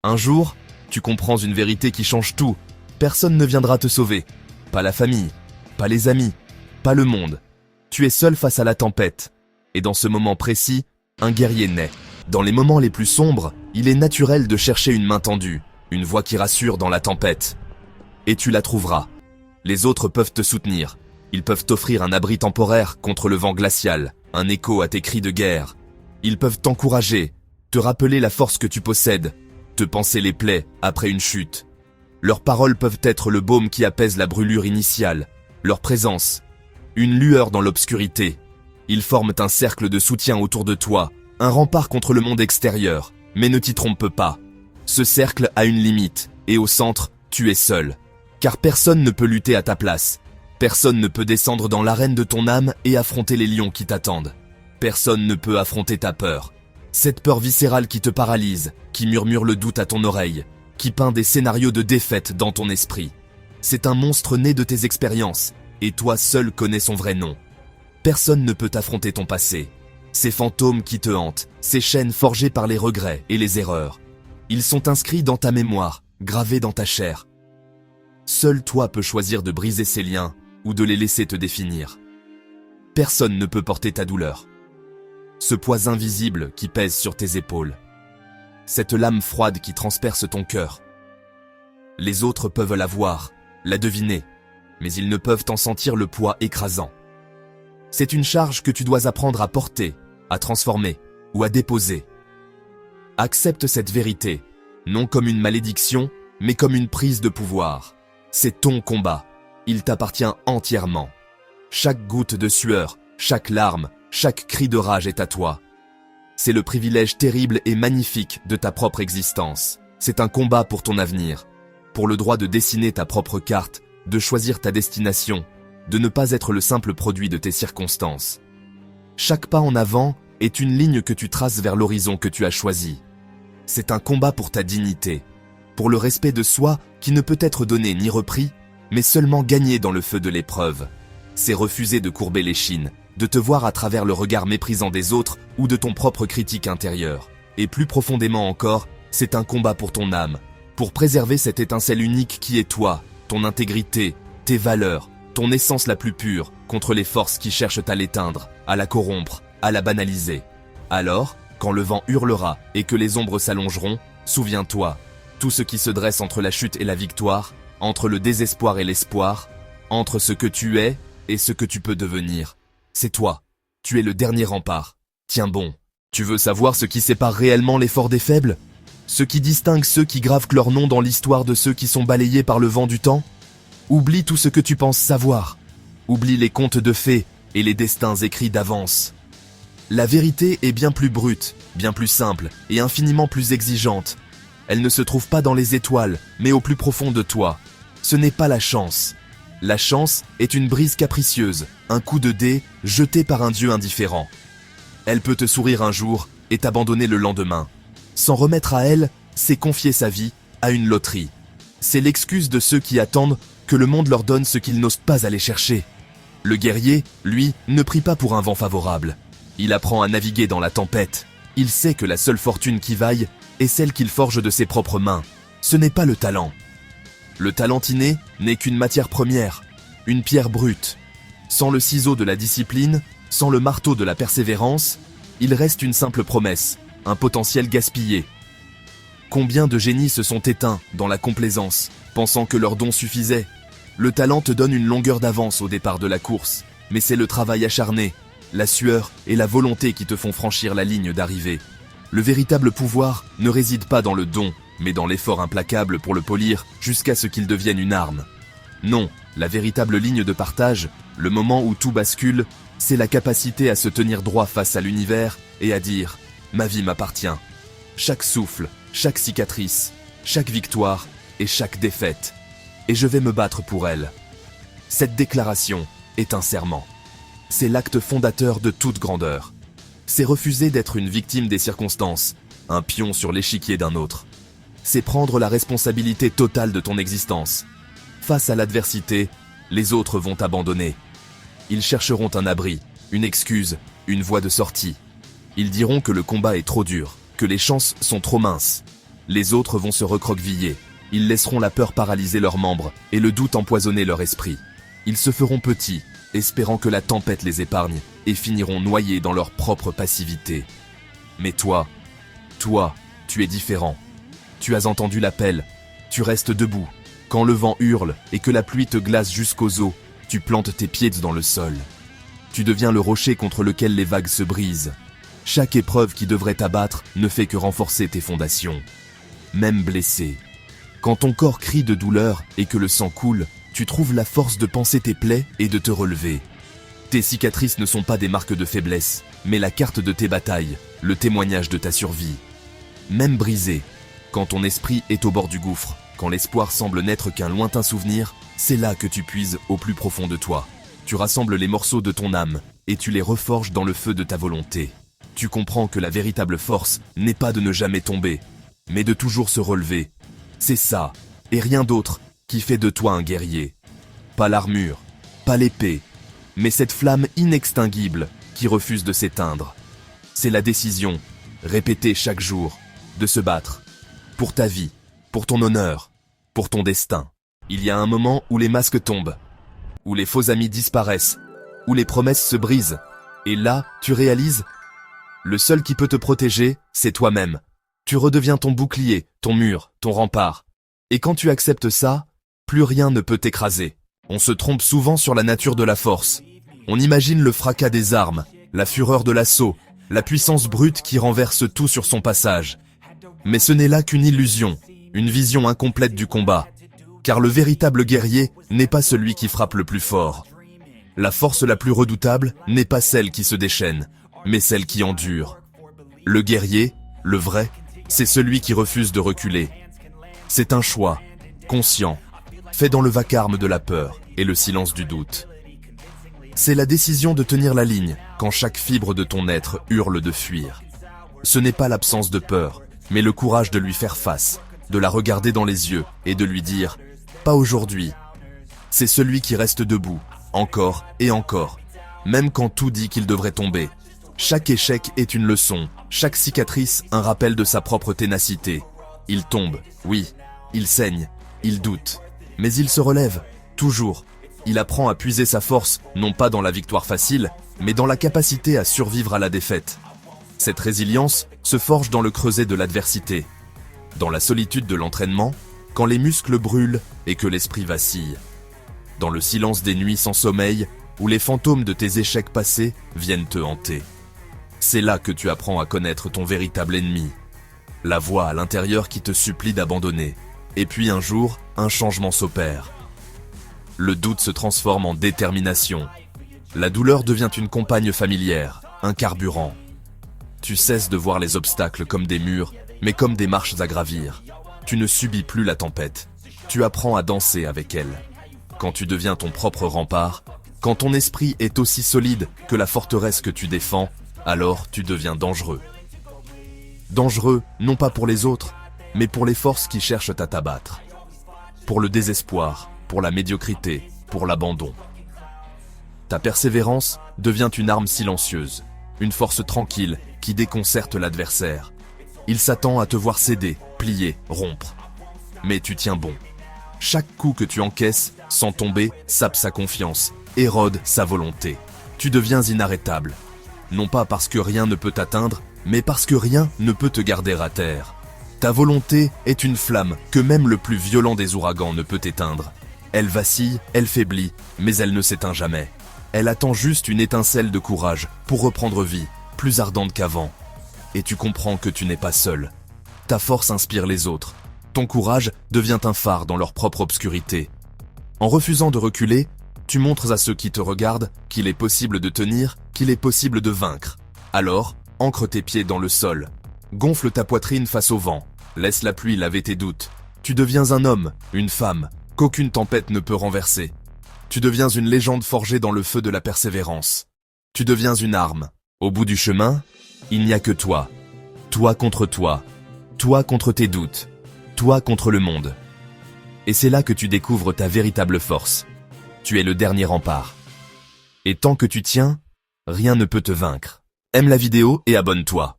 Un jour, tu comprends une vérité qui change tout. Personne ne viendra te sauver. Pas la famille, pas les amis, pas le monde. Tu es seul face à la tempête. Et dans ce moment précis, un guerrier naît. Dans les moments les plus sombres, il est naturel de chercher une main tendue, une voix qui rassure dans la tempête. Et tu la trouveras. Les autres peuvent te soutenir. Ils peuvent t'offrir un abri temporaire contre le vent glacial, un écho à tes cris de guerre. Ils peuvent t'encourager, te rappeler la force que tu possèdes, te panser les plaies après une chute. Leurs paroles peuvent être le baume qui apaise la brûlure initiale, leur présence, une lueur dans l'obscurité. Ils forment un cercle de soutien autour de toi, un rempart contre le monde extérieur, mais ne t'y trompe pas. Ce cercle a une limite, et au centre, tu es seul. Car personne ne peut lutter à ta place. Personne ne peut descendre dans l'arène de ton âme et affronter les lions qui t'attendent. Personne ne peut affronter ta peur. Cette peur viscérale qui te paralyse, qui murmure le doute à ton oreille, qui peint des scénarios de défaite dans ton esprit. C'est un monstre né de tes expériences, et toi seul connais son vrai nom. Personne ne peut affronter ton passé. Ces fantômes qui te hantent, ces chaînes forgées par les regrets et les erreurs. Ils sont inscrits dans ta mémoire, gravés dans ta chair. Seul toi peux choisir de briser ces liens ou de les laisser te définir. Personne ne peut porter ta douleur. Ce poids invisible qui pèse sur tes épaules. Cette lame froide qui transperce ton cœur. Les autres peuvent la voir, la deviner, mais ils ne peuvent en sentir le poids écrasant. C'est une charge que tu dois apprendre à porter, à transformer ou à déposer. Accepte cette vérité, non comme une malédiction, mais comme une prise de pouvoir. C'est ton combat. Il t'appartient entièrement. Chaque goutte de sueur, chaque larme, chaque cri de rage est à toi. C'est le privilège terrible et magnifique de ta propre existence. C'est un combat pour ton avenir, pour le droit de dessiner ta propre carte, de choisir ta destination, de ne pas être le simple produit de tes circonstances. Chaque pas en avant est une ligne que tu traces vers l'horizon que tu as choisi. C'est un combat pour ta dignité, pour le respect de soi qui ne peut être donné ni repris, mais seulement gagné dans le feu de l'épreuve. C'est refuser de courber l'échine, de te voir à travers le regard méprisant des autres ou de ton propre critique intérieur. Et plus profondément encore, c'est un combat pour ton âme, pour préserver cette étincelle unique qui est toi, ton intégrité, tes valeurs, ton essence la plus pure, contre les forces qui cherchent à l'éteindre, à la corrompre, à la banaliser. Alors, quand le vent hurlera et que les ombres s'allongeront, souviens-toi, tout ce qui se dresse entre la chute et la victoire, entre le désespoir et l'espoir, entre ce que tu es et ce que tu peux devenir. C'est toi. Tu es le dernier rempart. Tiens bon. Tu veux savoir ce qui sépare réellement les forts des faibles? Ce qui distingue ceux qui gravent leur nom dans l'histoire de ceux qui sont balayés par le vent du temps? Oublie tout ce que tu penses savoir. Oublie les contes de fées et les destins écrits d'avance. La vérité est bien plus brute, bien plus simple et infiniment plus exigeante. Elle ne se trouve pas dans les étoiles, mais au plus profond de toi. Ce n'est pas la chance. La chance est une brise capricieuse, un coup de dé jeté par un dieu indifférent. Elle peut te sourire un jour et t'abandonner le lendemain. S'en remettre à elle, c'est confier sa vie à une loterie. C'est l'excuse de ceux qui attendent que le monde leur donne ce qu'ils n'osent pas aller chercher. Le guerrier, lui, ne prie pas pour un vent favorable. Il apprend à naviguer dans la tempête. Il sait que la seule fortune qui vaille est celle qu'il forge de ses propres mains. Ce n'est pas le talent. Le talent inné n'est qu'une matière première, une pierre brute. Sans le ciseau de la discipline, sans le marteau de la persévérance, il reste une simple promesse, un potentiel gaspillé. Combien de génies se sont éteints dans la complaisance, pensant que leur don suffisait? Le talent te donne une longueur d'avance au départ de la course, mais c'est le travail acharné, la sueur et la volonté qui te font franchir la ligne d'arrivée. Le véritable pouvoir ne réside pas dans le don, mais dans l'effort implacable pour le polir jusqu'à ce qu'il devienne une arme. Non, la véritable ligne de partage, le moment où tout bascule, c'est la capacité à se tenir droit face à l'univers et à dire « Ma vie m'appartient ». Chaque souffle, chaque cicatrice, chaque victoire et chaque défaite. Et je vais me battre pour elle. Cette déclaration est un serment. C'est l'acte fondateur de toute grandeur. C'est refuser d'être une victime des circonstances, un pion sur l'échiquier d'un autre. C'est prendre la responsabilité totale de ton existence. Face à l'adversité, les autres vont t'abandonner. Ils chercheront un abri, une excuse, une voie de sortie. Ils diront que le combat est trop dur, que les chances sont trop minces. Les autres vont se recroqueviller. Ils laisseront la peur paralyser leurs membres et le doute empoisonner leur esprit. Ils se feront petits, espérant que la tempête les épargne, et finiront noyés dans leur propre passivité. Mais toi, tu es différent. Tu as entendu l'appel, tu restes debout. Quand le vent hurle et que la pluie te glace jusqu'aux os, tu plantes tes pieds dans le sol. Tu deviens le rocher contre lequel les vagues se brisent. Chaque épreuve qui devrait t'abattre ne fait que renforcer tes fondations. Même blessé, quand ton corps crie de douleur et que le sang coule, tu trouves la force de panser tes plaies et de te relever. Tes cicatrices ne sont pas des marques de faiblesse, mais la carte de tes batailles, le témoignage de ta survie. Même brisé, quand ton esprit est au bord du gouffre, quand l'espoir semble n'être qu'un lointain souvenir, c'est là que tu puises au plus profond de toi. Tu rassembles les morceaux de ton âme et tu les reforges dans le feu de ta volonté. Tu comprends que la véritable force n'est pas de ne jamais tomber, mais de toujours se relever. C'est ça, et rien d'autre, qui fait de toi un guerrier. Pas l'armure, pas l'épée, mais cette flamme inextinguible qui refuse de s'éteindre. C'est la décision, répétée chaque jour, de se battre. Pour ta vie, pour ton honneur, pour ton destin. Il y a un moment où les masques tombent, où les faux amis disparaissent, où les promesses se brisent. Et là, tu réalises, le seul qui peut te protéger, c'est toi-même. Tu redeviens ton bouclier, ton mur, ton rempart. Et quand tu acceptes ça, plus rien ne peut t'écraser. On se trompe souvent sur la nature de la force. On imagine le fracas des armes, la fureur de l'assaut, la puissance brute qui renverse tout sur son passage. Mais ce n'est là qu'une illusion, une vision incomplète du combat. Car le véritable guerrier n'est pas celui qui frappe le plus fort. La force la plus redoutable n'est pas celle qui se déchaîne, mais celle qui endure. Le guerrier, le vrai, c'est celui qui refuse de reculer. C'est un choix, conscient, fait dans le vacarme de la peur et le silence du doute. C'est la décision de tenir la ligne quand chaque fibre de ton être hurle de fuir. Ce n'est pas l'absence de peur, mais le courage de lui faire face, de la regarder dans les yeux et de lui dire « pas aujourd'hui ». C'est celui qui reste debout, encore et encore, même quand tout dit qu'il devrait tomber. Chaque échec est une leçon, chaque cicatrice un rappel de sa propre ténacité. Il tombe, oui, il saigne, il doute, mais il se relève, toujours. Il apprend à puiser sa force, non pas dans la victoire facile, mais dans la capacité à survivre à la défaite. Cette résilience se forge dans le creuset de l'adversité, dans la solitude de l'entraînement, quand les muscles brûlent et que l'esprit vacille, dans le silence des nuits sans sommeil, où les fantômes de tes échecs passés viennent te hanter. C'est là que tu apprends à connaître ton véritable ennemi, la voix à l'intérieur qui te supplie d'abandonner. Et puis un jour, un changement s'opère. Le doute se transforme en détermination. La douleur devient une compagne familière, un carburant. Tu cesses de voir les obstacles comme des murs, mais comme des marches à gravir. Tu ne subis plus la tempête. Tu apprends à danser avec elle. Quand tu deviens ton propre rempart, quand ton esprit est aussi solide que la forteresse que tu défends, alors tu deviens dangereux. Dangereux, non pas pour les autres, mais pour les forces qui cherchent à t'abattre. Pour le désespoir, pour la médiocrité, pour l'abandon. Ta persévérance devient une arme silencieuse, une force tranquille qui déconcerte l'adversaire. Il s'attend à te voir céder, plier, rompre. Mais tu tiens bon. Chaque coup que tu encaisses, sans tomber, sape sa confiance, érode sa volonté. Tu deviens inarrêtable. Non pas parce que rien ne peut t'atteindre, mais parce que rien ne peut te garder à terre. Ta volonté est une flamme que même le plus violent des ouragans ne peut éteindre. Elle vacille, elle faiblit, mais elle ne s'éteint jamais. Elle attend juste une étincelle de courage pour reprendre vie, plus ardente qu'avant. Et tu comprends que tu n'es pas seul. Ta force inspire les autres. Ton courage devient un phare dans leur propre obscurité. En refusant de reculer, tu montres à ceux qui te regardent qu'il est possible de tenir, qu'il est possible de vaincre. Alors, ancre tes pieds dans le sol. Gonfle ta poitrine face au vent. Laisse la pluie laver tes doutes. Tu deviens un homme, une femme, qu'aucune tempête ne peut renverser. Tu deviens une légende forgée dans le feu de la persévérance. Tu deviens une arme. Au bout du chemin, il n'y a que toi. Toi contre toi. Toi contre tes doutes. Toi contre le monde. Et c'est là que tu découvres ta véritable force. Tu es le dernier rempart. Et tant que tu tiens, rien ne peut te vaincre. Aime la vidéo et abonne-toi.